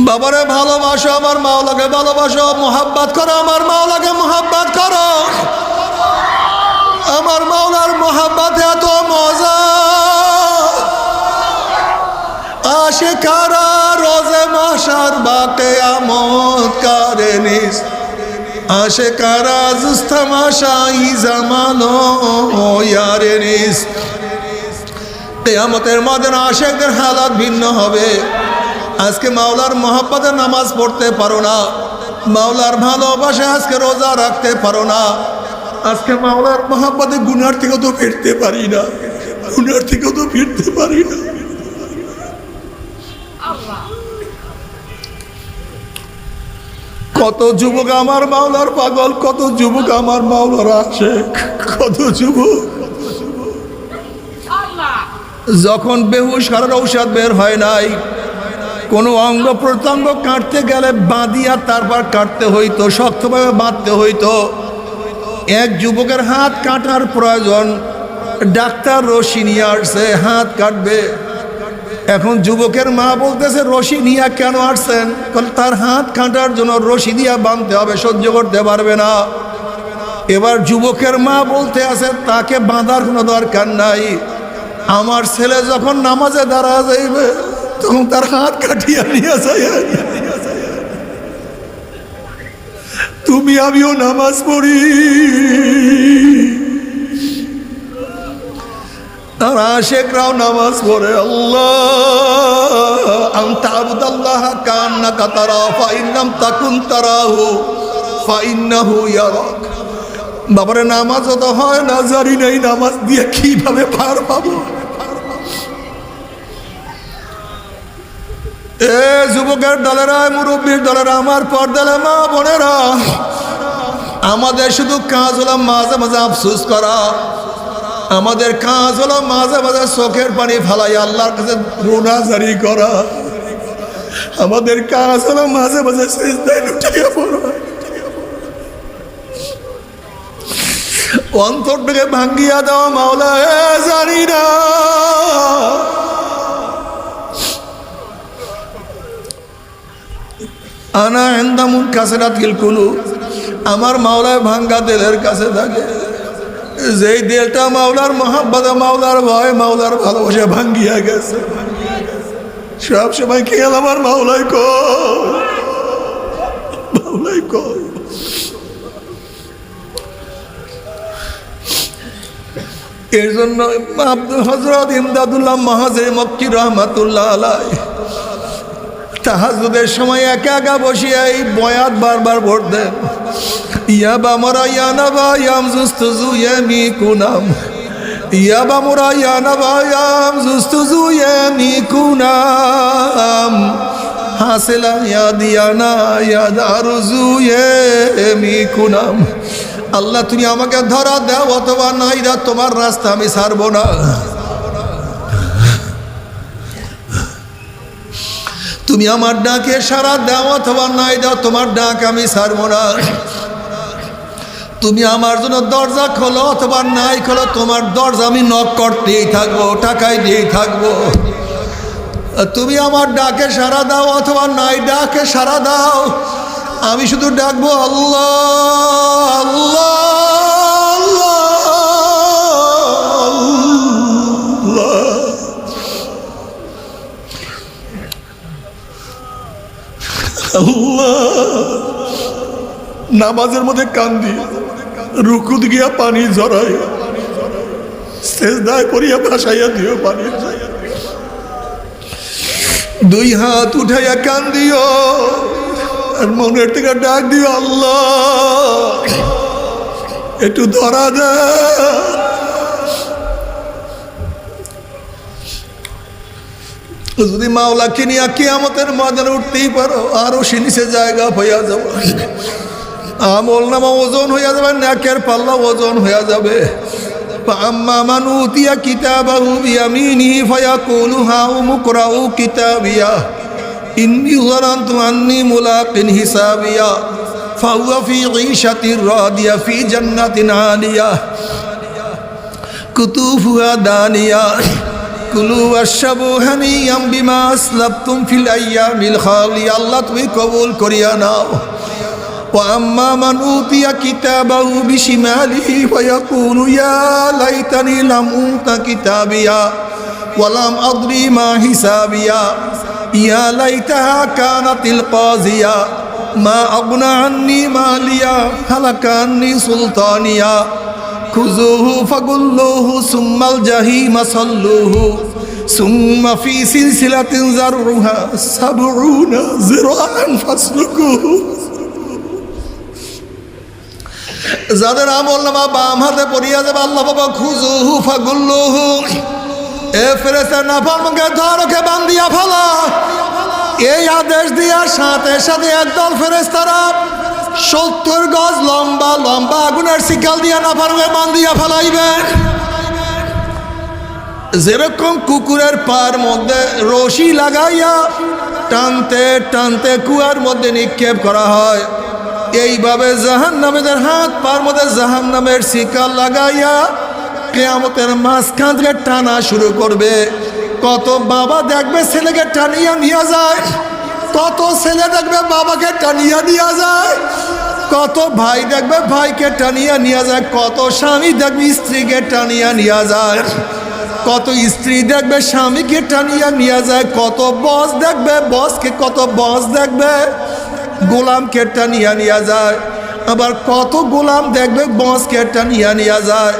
বাবারে ভালোবাসো, আমার মাওলাকে ভালোবাসো, মোহাব্বত করো, আমার মাওলাকে মোহাব্বত করো। আমার মাওলার মোহাব্বতে এত মজা, আশিকারা রোজে মাশার বা কিয়ামত কারে নিস, আশিকারা জুস্তামাশা ই জামানো ইয়ারে নিস। কিয়ামতের ময়দান আশিকদের হালাত ভিন্ন হবে। আজকে মাওলার মোহাব্বতে নামাজ পড়তে পারো না, মাওলার ভালোবাসে আজকে রোজা রাখতে পারো না। আজকে মাওলার মোহাব্বতে গুনার থেকে তো ফিরতে পারি না, গুনার থেকে তো ফিরতে পারি না। কত যুবক আমার মাওলার পাগল, কত যুবক আমার মাওলার আশিক, কত যুবক যখন বেহুশ করার ঔষধ বের হয় নাই, কোনো অঙ্গ প্রত্যঙ্গ কাটতে গেলে বাঁধিয়া তারপর কাটতে হইতো, শক্তভাবে বাঁধতে হইতো। এক যুবকের হাত কাটার প্রয়োজন, ডাক্তার রশি নিয়ে আসছে, হাত কাটবে। এখন যুবকের মা বলতেছে রশি নিয়ে কেন আসছেন? তার হাত কাটার জন্য রশি দিয়া বাঁধতে হবে, সহ্য করতে পারবে না। এবার যুবকের মা বলতে আছে তাকে বাঁধার কোনো দরকার নাই, আমার ছেলে যখন নামাজে দাঁড়া যাইবে তখন তার হাত কাটিয়া নিয়ে যায়। তুমি আমিও নামাজ পড়ি, আর আশিকরাও নামাজ পড়ে। আল্লাহ আনতা আবুদাল্লাহ কান্নাকা তারা ফাইন লাম তাকুন তারাহু ফাইন্নাহু ইয়ারাক। বাবারে নামাজও তো হয় না, জানি নাই নামাজ দিয়ে কিভাবে পার পাবো। এ যুবকের দলেরা, মুরব্বীর দলেরা, আমার পর্দালে মা বোনেরা, আমাদের শুধু কাজ হলো মাঝে মাঝে আফসোস করা, আমাদের কাজ হলো মাঝে মাঝে চোখের পানি ফালাই আল্লাহর কাছে রোনাজারি করা, আমাদের কাজ হলো মাঝে মাঝে সিজদায় লুটিয়ে পড়া। অন্তরটাকে ভাঙ্গিয়া দেওয়া মাওলা জানি না। আনা এন্দামুন কাসেরাতিল কুলুব, আমার মাওলায় ভাঙ্গা দিলের কাছে থাকে। যেই দিলটা মাওলার মোহাব্বতে, মাওলার ভয়, মাওলার ভালোবাসা ভাঙ্গিয়া গেছে, সব সময় খেয়াল আমার মাওলাই কই, মাওলাই কই। এর জন্য হযরত ইমদাদুল্লাহ মাহাজির মক্কি রহমাতুল্লাহ আলাইহি তাহাজ্জুদের সময় একা একা বসিয়া এই বয়াত বারবার পড়তেন। ইয়া বামরা ইয়া নাবা ইয়াম জুস্তুজু ইয়ামি কুনাম, ইয়া বামরা ইয়া নাবা ইয়াম জুস্তুজু ইয়ামি কুনাম, হাসিলা ইয়া দিয়ানা ইয়া দারুজু ইয়ামি কুনাম। আল্লাহ তুমি আমাকে ধরা দাও অথবা নাই দাও, তোমার রাস্তা আমি ছাড়বো না। তুমি আমার ডাকে সাড়া দাও অথবা নাই দাও, তোমার ডাক আমি ছাড়বো না। তুমি আমার জন্য দরজা খোলো অথবা নাই খোলো, তোমার দরজা আমি নক করতেই থাকবো, টাকায় দিয়েই থাকবো। তুমি আমার ডাকে সাড়া দাও অথবা নাই ডাকে সাড়া দাও, আমি শুধু ডাকবো আল্লাহ আল্লাহ আল্লাহ। নামাজের মধ্যে কান্দি, রুকুত গিয়া পানি ঝরাই, সেজদায় করিয়া ভাসাইয়া দিও পানি, দুই হাত উঠাইয়া কান্দিও, আর মনের থেকে ডাক দিও আল্লাহ একটু ধরা দে। যদি মাওলাকে নিয়ে কিয়ামতের ময়দানে উঠতেই পারো, আরো সে নিচে জায়গা হইয়া যাব, আমল নামা ওজন হইয়া যাবে, নেকের পাল্লা ওজন হইয়া যাবে। আম্মা মান উতিয়া কিতাবাহু বিয়ামিনিহি ফায়াকুলু হাউম ইকরাউ কিতাবিয়া ইন্নী যানানতু আন্নী মুলাকিন হিসাবিয়া ফাহুয়া ফি ঈশাতির রাদিয়া ফি জান্নাতিন আলিয়া কুতুফুহা দানিয়া কুলু ওয়াশরাবু হানিয়াম বিমা আসলাফতুম ফিল আইয়ামিল খালিয়া। আল্লাহ তুমি কবুল করিয়া নাও। ওয়া আম্মা মান উতিয়া কিতাবাহু বিশিমালিহি ফায়াকুলু ইয়া লাইতানি লাম উতা কিতাবিয়া ওয়া লাম আদরি মা হিসাবিয়া ইয়া লাইতাহা কানাতিল কাযিয়া মা আগনা আন্নি মালিয়া হালাকা আন্নি সুলতানিয়া খুযুহু ফাগুল্লুহু সুম্মাল জাহিমা সাল্লুহু সুম্মা ফি সিলসিলাতিন যাররুহা সাবউনা যিরাআন ফাসলুকুহু। যাদের আমলনামা বাম হাতে পড়িয়া যাবে, আল্লাহ বাবা খুযুহু ফাগুল্লুহু, এ ফেরেশতা নাফরমানকে ধরকে বান্ধিয়া ফেলা। এই আদেশ দেওয়ার সাথে সাথে একদল ফেরেশতারা 70 গজ লম্বা লম্বা আগুনের শিকাল দিয়া নাফরমানকে বান্ধিয়া ফেলাইবে। যেরকম কুকুরের পার মধ্যে রশি লাগাইয়া টানতে টানতে কুয়ার মধ্যে নিক্ষেপ করা হয়, এইভাবে জাহান্নামীদের হাত পার মধ্যে জাহান্নামের শিকাল লাগাইয়া কিয়ামতের মাঝখান থেকে টানা শুরু করবে। কত বাবা দেখবে ছেলেকে টানিয়া নিয়ে যায়, কত ছেলে দেখবে বাবাকে টানিয়া নিয়ে যায়, কত ভাই দেখবে ভাইকে টানিয়া নিয়ে যায়, কত স্বামী দেখবে স্ত্রীকে টানিয়া নিয়ে যায়, কত স্ত্রী দেখবে স্বামীকে টানিয়া নিয়ে যায়, কত বস দেখবে বসকে, কত বস দেখবে গোলামকে টানিয়া নিয়ে যায়, আবার কত গোলাম দেখবে বসকে টানিয়া নিয়ে যায়।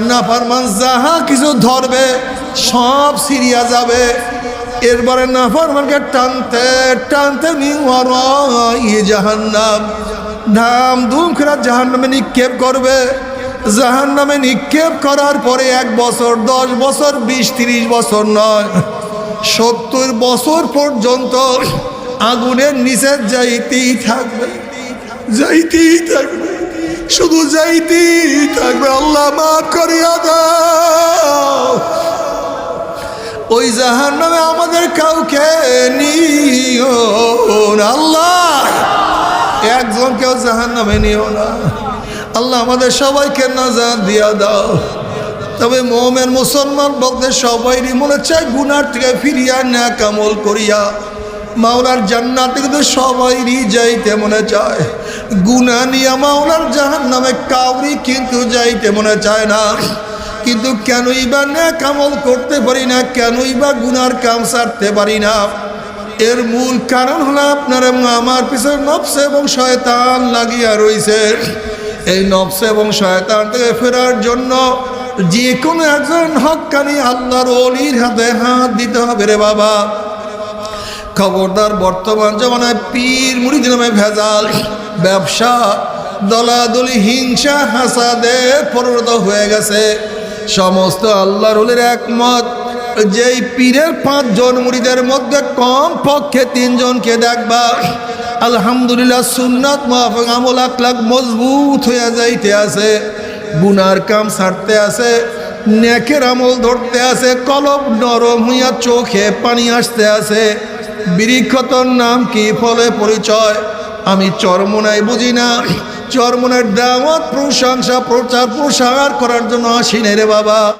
নাফরমান যাহা কিছু ধরবে সব সিরিয়া যাবে। এরপরে নাফরমানকে টানতে টানতে জাহান্নাম ধাম ধুম করে জাহান্নামে নিক্ষেপ করবে। জাহান্নামে নিক্ষেপ করার পরে 1 বছর 10 বছর 20-30 বছর নয়, 70 বছর পর্যন্ত আগুনের নিচে যাইতেই থাকবে, যাইতেই থাকবে, শুধু যাইতেই থাকবে। আল্লাহ মাফ করিয়া দাও। ওই জাহান্নামে আমাদের কাউকে নিও না আল্লাহ, একজন কেউ জাহান্নামে নিও না আল্লাহ, আমাদের সবাইকে নাজাত দিয়া দাও। তবে মুমিন মুসলমান বলতে সবাইরই মনে চায় গুনার থেকে ফিরিয়া নেক আমল করিয়া মাওলার জান্নাতে কিন্তু সবাইরই যাইতে মনে চায়। গুনাহ নিয়ে মাওলার জাহান্নামে কাউরি কিন্তু যাইতে মনে চায় না। কিন্তু কেনই বা নেক আমল করতে পারি না, কেনই বা গুনার কাম ছাড়তে পারি না? এর মূল কারণ হলো আপনার এবং আমার পিছনে নফস এবং শয়তান লাগিয়া রয়েছে। এই নফস এবং শয়তান থেকে ফেরার জন্য যে কোনো একজন হক্কানি আল্লাহর ওলির হাতে হাত দিতে হবে রে বাবা। খবরদার, বর্তমান জমানায় পীর মুরিদ নামে ভেজাল, ব্যবসা, দলাদলি, হিংসা, হাসাদে পরিণত হয়ে গেছে। সমস্ত আল্লাহর ওলির একমত, যেই পীরের 5 জন মুরিদের মধ্যে কম পক্ষে 3 জনকে দেখবা আলহামদুলিল্লাহ সুন্নাত মাফিক আমল আখলাক মজবুত হয়ে যাইতে আছে, গুনার কাম ছাড়তে আছে, নেকের আমল ধরতে আছে, কলব নরম হইয়া চোখে পানি আসতে আছে। বৃক্ষতর নাম কি, ফলে পরিচয়? আমি চরমোনাই বুঝি না, চরমোনার দাওয়াত প্রশংসা প্রচার প্রসার করার জন্য আসি না রে বাবা।